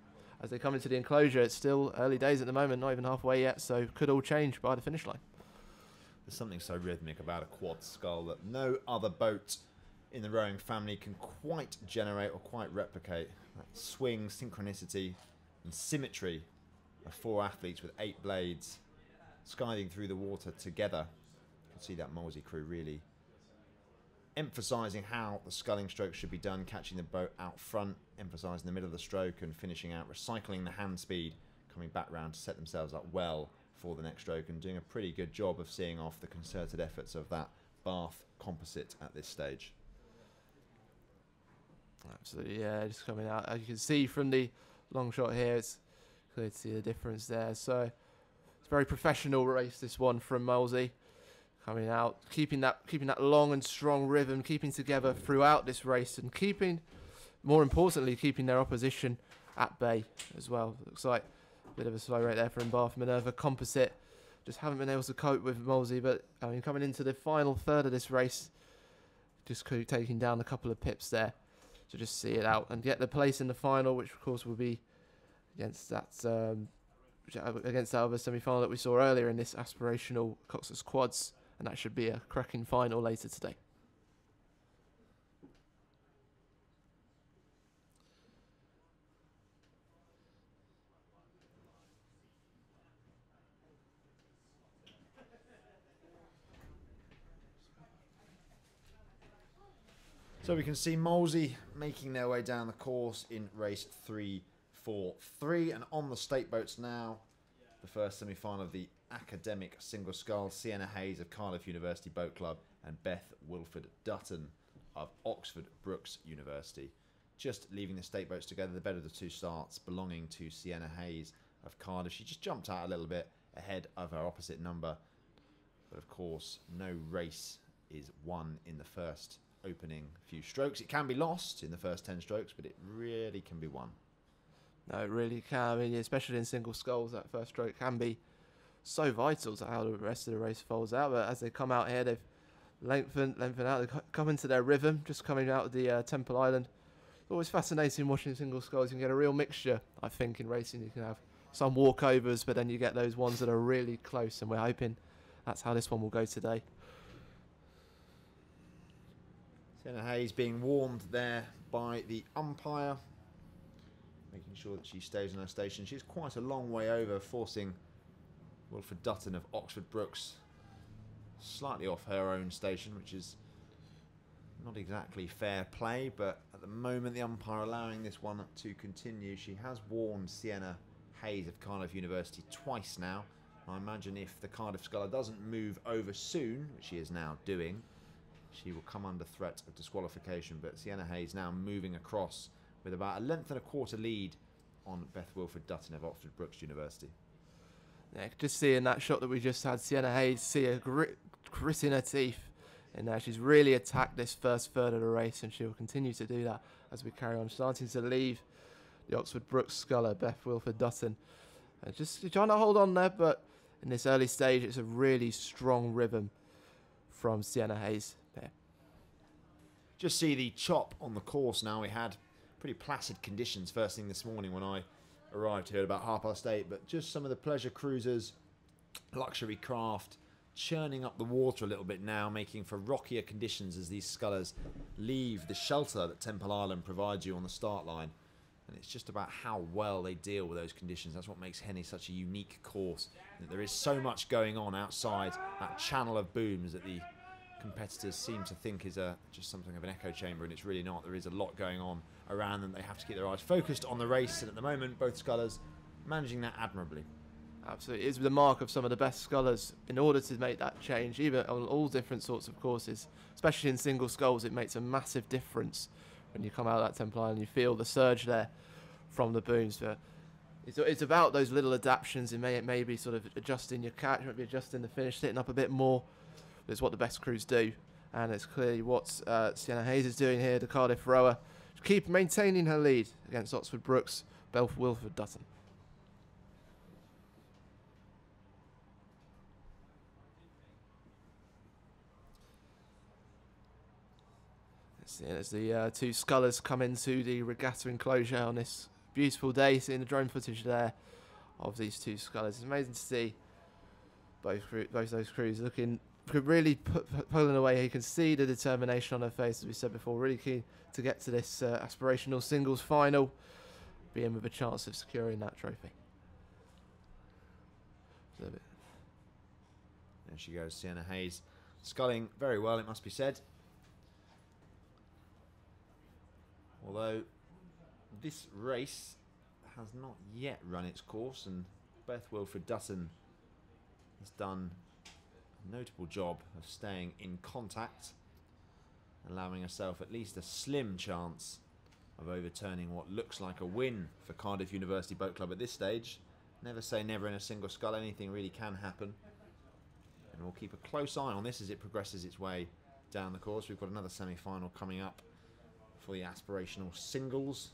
as they come into the enclosure, it's still early days at the moment, not even halfway yet, so could all change by the finish line. There's something so rhythmic about a quad scull that no other boat in the rowing family can quite generate or quite replicate. That swing, synchronicity and symmetry of 4 athletes with 8 blades skiving through the water together. You can see that Molesey crew really emphasising how the sculling stroke should be done, catching the boat out front, emphasising the middle of the stroke and finishing out, recycling the hand speed, coming back round to set themselves up well for the next stroke, and doing a pretty good job of seeing off the concerted efforts of that Bath composite at this stage. Absolutely, yeah, just coming out. As you can see from the long shot here, it's clear to see the difference there. So it's a very professional race, this one from Molesey. Coming out, keeping that long and strong rhythm, keeping together throughout this race, and more importantly, keeping their opposition at bay as well. Looks like a bit of a slow rate there from Bath Minerva composite. Just haven't been able to cope with Molesey, but I mean, coming into the final third of this race, just taking down a couple of pips there to just see it out and get the place in the final, which of course will be against that other semi-final that we saw earlier in this aspirational Cox's Quads. And that should be a cracking final later today. So we can see Molesey making their way down the course in race 3-4-3, and on the state boats now, the first semi-final of the academic single scull, Sienna Hayes of Cardiff University Boat Club and Beth Wilford Dutton of Oxford Brookes University. Just leaving the state boats together, the better of the two starts belonging to Sienna Hayes of Cardiff. She just jumped out a little bit ahead of her opposite number, but of course no race is won in the first opening few strokes. It can be lost in the first 10 strokes, but it really can be won. No, it really can. I mean, especially in single sculls, that first stroke can be so vital to how the rest of the race folds out. But as they come out here, they've lengthened out. They come into their rhythm, just coming out of the Temple Island. It's always fascinating watching single sculls. You can get a real mixture, I think, in racing. You can have some walkovers, but then you get those ones that are really close, and we're hoping that's how this one will go today. Sienna Hayes being warned there by the umpire, making sure that she stays on her station. She's quite a long way over, forcing Wilfred Dutton of Oxford Brookes slightly off her own station, which is not exactly fair play, but at the moment the umpire allowing this one to continue. She has warned Sienna Hayes of Cardiff University twice now. I imagine if the Cardiff sculler doesn't move over soon, which she is now doing, she will come under threat of disqualification. But Sienna Hayes now moving across with about a length and a quarter lead on Beth Wilfred Dutton of Oxford Brookes University. Yeah, just seeing that shot that we just had, Sienna Hayes see a grit in her teeth. And she's really attacked this first third of the race, and she will continue to do that as we carry on. Starting to leave the Oxford Brookes sculler, Beth Wilfred Dutton. Just trying to hold on there, but in this early stage, it's a really strong rhythm from Sienna Hayes there. Just see the chop on the course now. We had pretty placid conditions first thing this morning when I arrived here at about 8:30, but just some of the pleasure cruisers, luxury craft, churning up the water a little bit now, making for rockier conditions as these scullers leave the shelter that Temple Island provides you on the start line. And it's just about how well they deal with those conditions. That's what makes Henley such a unique course. That there is so much going on outside that channel of booms that the competitors seem to think is just something of an echo chamber, and it's really not. There is a lot going on around them. They have to keep their eyes focused on the race, and at the moment, both scullers managing that admirably. Absolutely, it is the mark of some of the best scullers in order to make that change, even on all different sorts of courses, especially in single sculls. It makes a massive difference when you come out of that Temple Island. You feel the surge there from the booms. But it's about those little adaptations. It may be sort of adjusting your catch, might be adjusting the finish, sitting up a bit more. But it's what the best crews do, and it's clearly what Sienna Hayes is doing here, the Cardiff rower, to keep maintaining her lead against Oxford Brookes, Wilfred Dutton. As the two scullers come into the regatta enclosure on this beautiful day, seeing the drone footage there of these two scullers. It's amazing to see both those crews looking really pulling away. You can see the determination on their face, as we said before, really keen to get to this aspirational singles final, being with a chance of securing that trophy. There she goes, Sienna Hayes, sculling very well, it must be said. Although this race has not yet run its course, and Beth Wilfred Dutton has done a notable job of staying in contact, allowing herself at least a slim chance of overturning what looks like a win for Cardiff University Boat Club at this stage. Never say never in a single scull, anything really can happen. And we'll keep a close eye on this as it progresses its way down the course. We've got another semi-final coming up for the aspirational singles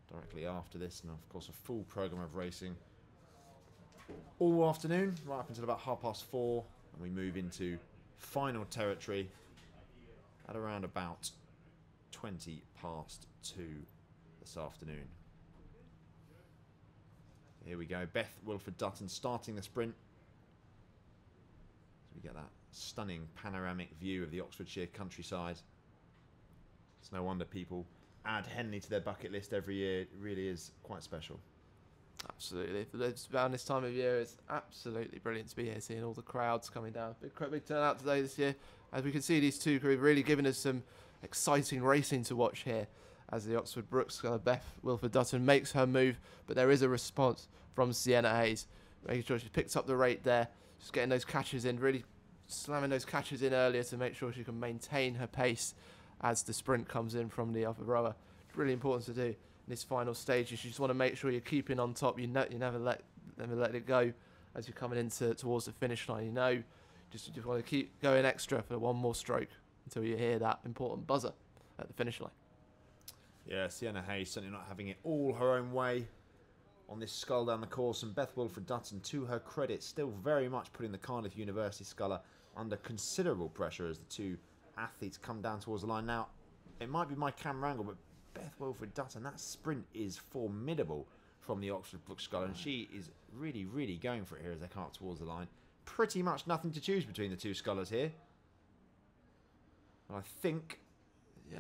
directly after this, and of course a full programme of racing all afternoon, right up until about 4:30, and we move into final territory at around about 2:20 this afternoon. Here we go, Beth Wilfred Dutton starting the sprint. So we get that stunning panoramic view of the Oxfordshire countryside. It's no wonder people add Henley to their bucket list every year. It really is quite special. Absolutely. It's around this time of year, it's absolutely brilliant to be here, seeing all the crowds coming down. Big turnout today this year. As we can see, these two crews really giving us some exciting racing to watch here as the Oxford Brookes Beth Wilfred Dutton makes her move, but there is a response from Sienna Hayes, making sure she picks up the rate there, just getting those catches in, really slamming those catches in earlier to make sure she can maintain her pace as the sprint comes in from the upper rower. It's really important to do in this final stage. You just want to make sure you're keeping on top. You never let it go as you're coming towards the finish line. You know, just want to keep going extra for one more stroke until you hear that important buzzer at the finish line. Yeah, Sienna Hayes certainly not having it all her own way on this scull down the course, and Beth Wilfred Dutton, to her credit, still very much putting the Cardiff University sculler under considerable pressure as the two athletes come down towards the line. Now, it might be my camera angle, but Beth Wilfred Dutton, that sprint is formidable from the Oxford Brookes sculler, and she is really, really going for it here as they come up towards the line. Pretty much nothing to choose between the two scullers here. And I think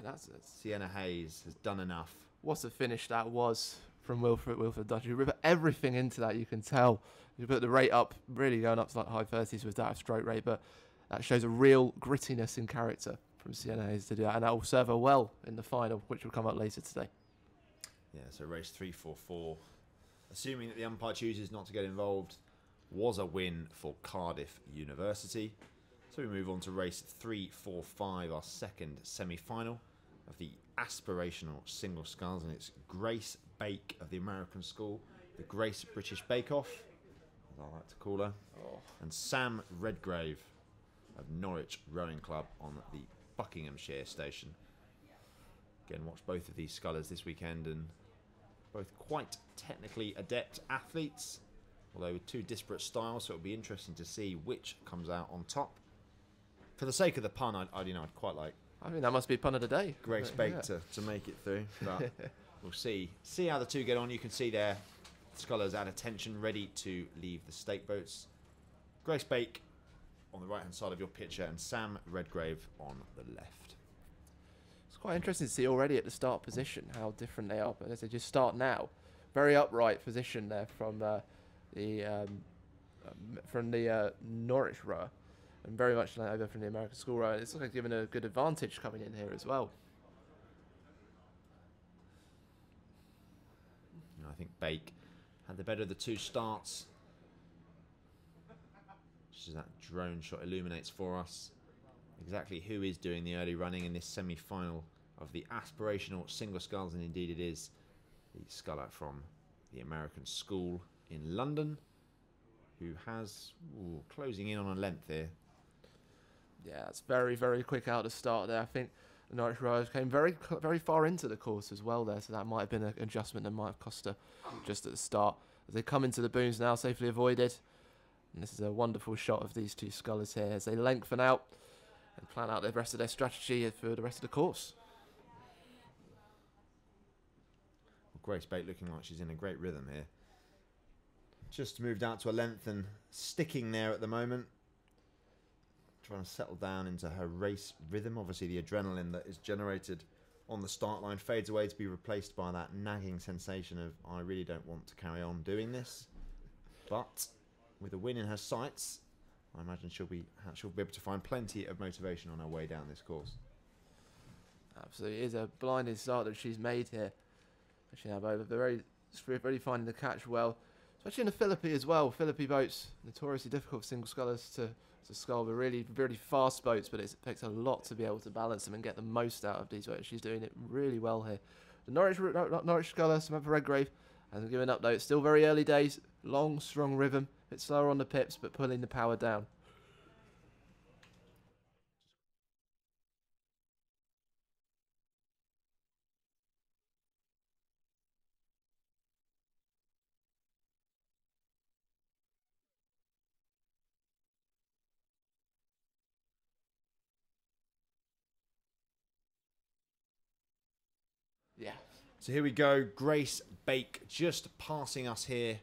that's Sienna Hayes has done enough. What a finish that was from Wilfred Dutton. You rip everything into that, you can tell. You put the rate up, really going up to like high 30s with that stroke rate, but that shows a real grittiness in character from Sienna Hayes to do that, and that will serve her well in the final, which will come up later today. Yeah, so race 3-4-4, assuming that the umpire chooses not to get involved, was a win for Cardiff University. So we move on to race 3-4-5, our second semi-final of the aspirational single sculls, and it's Grace Bake of the American School, the Grace British Bake Off, as I like to call her, and Sam Redgrave of Norwich Rowing Club on the Buckinghamshire station. Again, watch both of these scullers this weekend, and both quite technically adept athletes. although with two disparate styles, so it'll be interesting to see which comes out on top. For the sake of the pun, I'd quite like I think that must be pun of the day. Grace Bake to make it through, but we'll see how the two get on. You can see there, Scullers at attention, ready to leave the stake boats. Grace Bake on the right hand side of your picture, and Sam Redgrave on the left. It's quite interesting to see already at the start position how different they are. But as they just start now, very upright position there from the Norwich rower, and very much like over from the American school rower. It's like given a good advantage coming in here as well. I think Bake had the better of the two starts. Just as that drone shot illuminates for us exactly who is doing the early running in this semi-final of the aspirational single sculls, and indeed it is the sculler from the American school in London, who has closing in on a length here. Yeah, it's very, very quick out to start there. I think the Norwich rowers came very far into the course as well there, so that might have been an adjustment that might have cost her just at the start. As they come into the booms now, safely avoided. And this is a wonderful shot of these two scullers here as they lengthen out and plan out the rest of their strategy for the rest of the course. Well, Grace Bate looking like she's in a great rhythm here. Just moved out to a length and sticking there at the moment. Trying to settle down into her race rhythm. Obviously the adrenaline that is generated on the start line fades away to be replaced by that nagging sensation of, I really don't want to carry on doing this. But with a win in her sights, I imagine she'll be able to find plenty of motivation on her way down this course. Absolutely, it is a blinding start that she's made here. She now both really finding the catch well, especially in the Philippi as well. Philippi boats notoriously difficult for single scullers to scull, but really fast boats. But it takes a lot to be able to balance them and get the most out of these boats. She's doing it really well here. The Norwich sculler, Samantha Redgrave, hasn't given up though. It's still very early days. Long, strong rhythm. A bit slower on the pips, but pulling the power down. Yeah. So here we go. Grace Bake just passing us here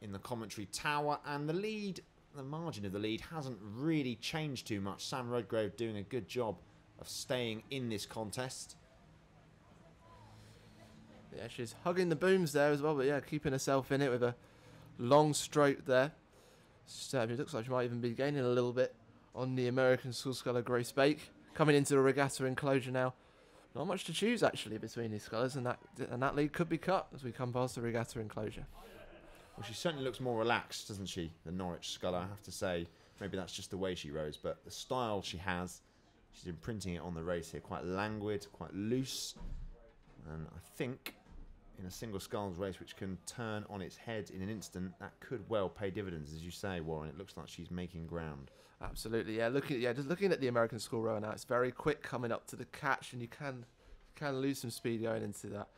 in the commentary tower, and the margin of the lead hasn't really changed too much. Sam Redgrave doing a good job of staying in this contest. Yeah, she's hugging the booms there as well, but yeah, keeping herself in it with a long stroke there. So it looks like she might even be gaining a little bit on the American school sculler Grace Bake. Coming into the regatta enclosure now. Not much to choose actually between these scullers, and that lead could be cut as we come past the regatta enclosure. Well, she certainly looks more relaxed, doesn't she, the Norwich sculler, I have to say. Maybe that's just the way she rows, but the style she has, she's imprinting it on the race here. Quite languid, quite loose, and I think in a single sculls race which can turn on its head in an instant, that could well pay dividends, as you say, Warren. It looks like she's making ground. Absolutely, yeah. Just looking at the American school rower now, it's very quick coming up to the catch, and you can lose some speed going into that.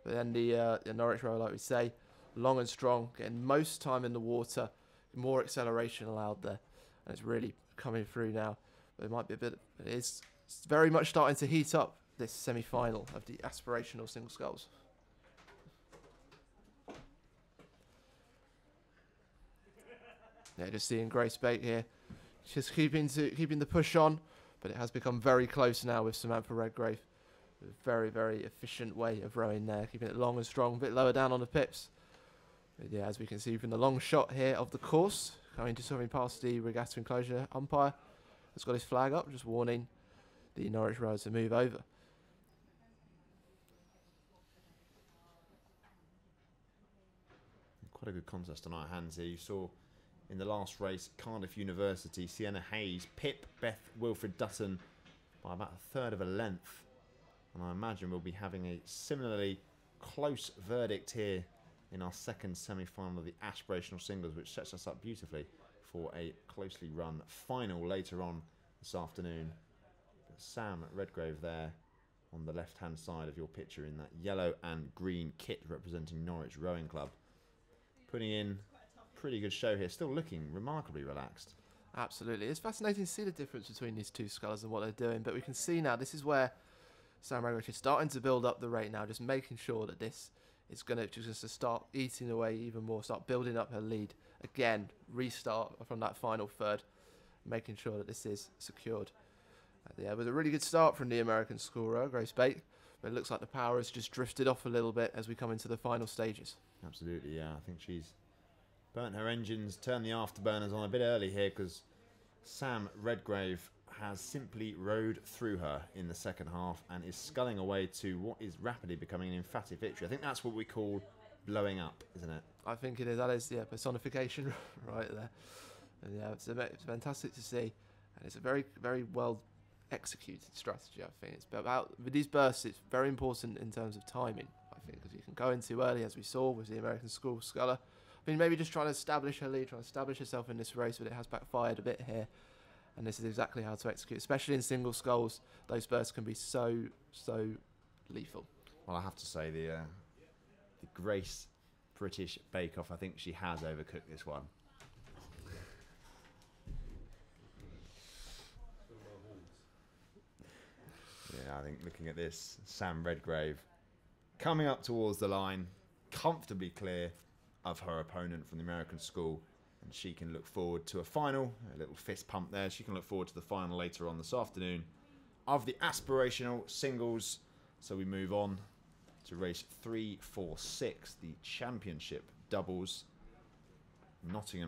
But then the Norwich rower, like we say, long and strong, getting most time in the water, more acceleration allowed there, and it's really coming through now. But it might be a bit. It's very much starting to heat up this semi-final of the aspirational single sculls. Yeah, just seeing Grace Bate here. Just keeping the push on, but it has become very close now with Samantha Redgrave. A very, very efficient way of rowing there, keeping it long and strong, a bit lower down on the pips. But yeah, as we can see from the long shot here of the course, coming past the regatta enclosure, umpire has got his flag up, just warning the Norwich rowers to move over. Quite a good contest on our hands here. You saw in the last race, Cardiff University, Sienna Hayes, Pip, Beth Wilfred Dutton by about a third of a length. And I imagine we'll be having a similarly close verdict here in our second semi-final of the aspirational singles, which sets us up beautifully for a closely run final later on this afternoon. But Sam Redgrave there on the left-hand side of your picture in that yellow and green kit representing Norwich Rowing Club, putting in pretty good show here. Still looking remarkably relaxed. Absolutely. It's fascinating to see the difference between these two scullers and what they're doing, but we can see now this is where Sam Redgrave is starting to build up the rate now, just making sure that this is going to just start eating away even more, start building up her lead. Again, restart from that final third, making sure that this is secured. Yeah, with a really good start from the American scorer, Grace Bate, but it looks like the power has just drifted off a little bit as we come into the final stages. Absolutely, yeah. I think she's burnt her engines, turned the afterburners on a bit early here because Sam Redgrave has simply rode through her in the second half and is sculling away to what is rapidly becoming an emphatic victory. I think that's what we call blowing up, isn't it? I think it is. That is the personification right there. And yeah, it's fantastic to see, and it's a very, very well executed strategy. I think it's about with these bursts. It's very important in terms of timing. I think because you can go in too early, as we saw with the American school sculler. I mean, maybe just trying to establish her lead, trying to establish herself in this race, but it has backfired a bit here. And this is exactly how to execute, especially in single sculls. Those bursts can be so lethal. Well, I have to say the Grace British Bake Off, I think she has overcooked this one. Yeah, I think looking at this, Sam Redgrave coming up towards the line, comfortably clear of her opponent from the American school, and she can look forward to a final. A little fist pump there. She can look forward to the final later on this afternoon of the aspirational singles. So we move on to race 3, 4, 6, the championship doubles. Nottingham